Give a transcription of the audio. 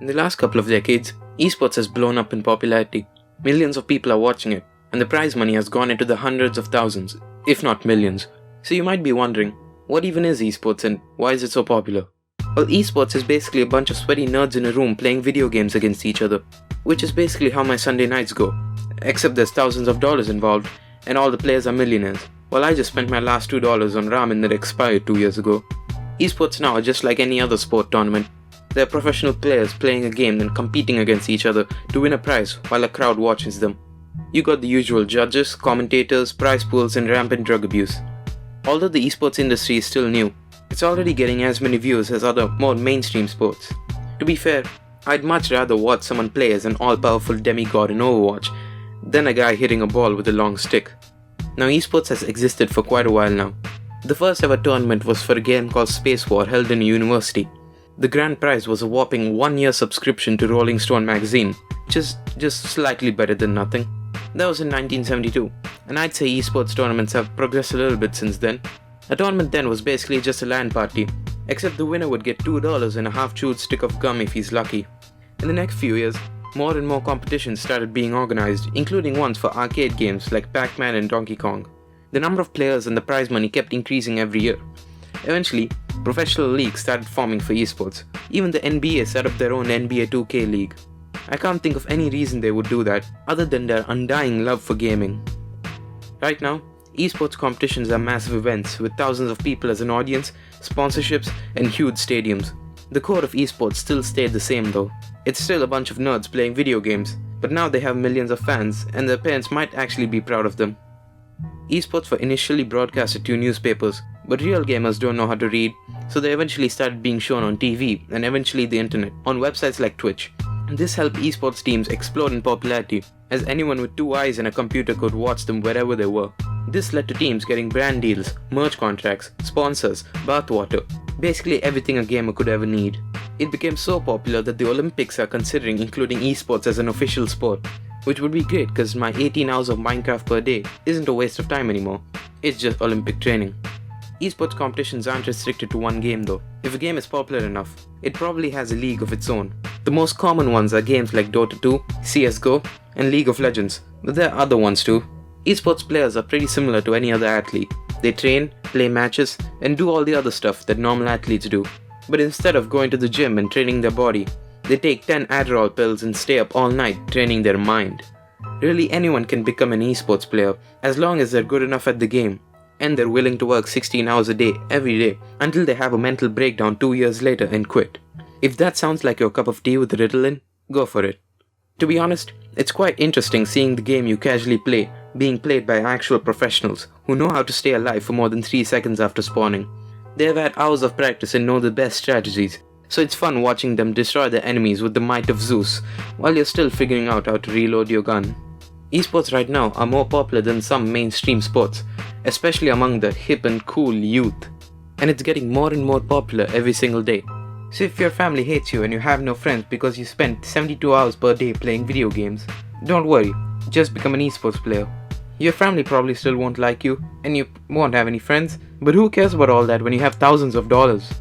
In the last couple of decades, esports has blown up in popularity. Millions of people are watching it, and the prize money has gone into the hundreds of thousands, if not millions. So you might be wondering, what even is esports and why is it so popular? Well, esports is basically a bunch of sweaty nerds in a room playing video games against each other, which is basically how my Sunday nights go. Except there's thousands of dollars involved, and all the players are millionaires, while I just spent my last $2 on ramen that expired 2 years ago. Esports now are just like any other sport tournament. They're professional players playing a game and competing against each other to win a prize while a crowd watches them. You got the usual judges, commentators, prize pools, and rampant drug abuse. Although the esports industry is still new, it's already getting as many views as other more mainstream sports. To be fair, I'd much rather watch someone play as an all-powerful demigod in Overwatch than a guy hitting a ball with a long stick. Now, esports has existed for quite a while now. The first ever tournament was for a game called Space War held in a university. The grand prize was a whopping 1-year subscription to Rolling Stone magazine, which is just slightly better than nothing. That was in 1972, and I'd say esports tournaments have progressed a little bit since then. A tournament then was basically just a LAN party, except the winner would get $2 and a half-chewed stick of gum if he's lucky. In the next few years, more and more competitions started being organized, including ones for arcade games like Pac-Man and Donkey Kong. The number of players and the prize money kept increasing every year. Eventually, professional leagues started forming for esports. Even the NBA set up their own NBA 2K league. I can't think of any reason they would do that other than their undying love for gaming. Right now, esports competitions are massive events with thousands of people as an audience, sponsorships, and huge stadiums. The core of esports still stayed the same though. It's still a bunch of nerds playing video games, but now they have millions of fans and their parents might actually be proud of them. Esports were initially broadcasted to newspapers, but real gamers don't know how to read, so they eventually started being shown on TV and eventually the internet, on websites like Twitch. This helped esports teams explode in popularity, as anyone with 2 eyes and a computer could watch them wherever they were. This led to teams getting brand deals, merch contracts, sponsors, bathwater, basically everything a gamer could ever need. It became so popular that the Olympics are considering including esports as an official sport, which would be great because my 18 hours of Minecraft per day isn't a waste of time anymore, it's just Olympic training. Esports competitions aren't restricted to one game though. If a game is popular enough, it probably has a league of its own. The most common ones are games like Dota 2, CSGO, and League of Legends, but there are other ones too. Esports players are pretty similar to any other athlete. They train, play matches, and do all the other stuff that normal athletes do. But instead of going to the gym and training their body, they take 10 Adderall pills and stay up all night training their mind. Really, anyone can become an esports player as long as they're good enough at the game, and they're willing to work 16 hours a day, every day, until they have a mental breakdown 2 years later and quit. If that sounds like your cup of tea with Ritalin, go for it. To be honest, it's quite interesting seeing the game you casually play being played by actual professionals who know how to stay alive for more than 3 seconds after spawning. They have had hours of practice and know the best strategies, so it's fun watching them destroy their enemies with the might of Zeus while you're still figuring out how to reload your gun. Esports right now are more popular than some mainstream sports, especially among the hip and cool youth, and it's getting more and more popular every single day. So if your family hates you and you have no friends because you spend 72 hours per day playing video games, don't worry, just become an esports player. Your family probably still won't like you, and you won't have any friends, but who cares about all that when you have thousands of dollars?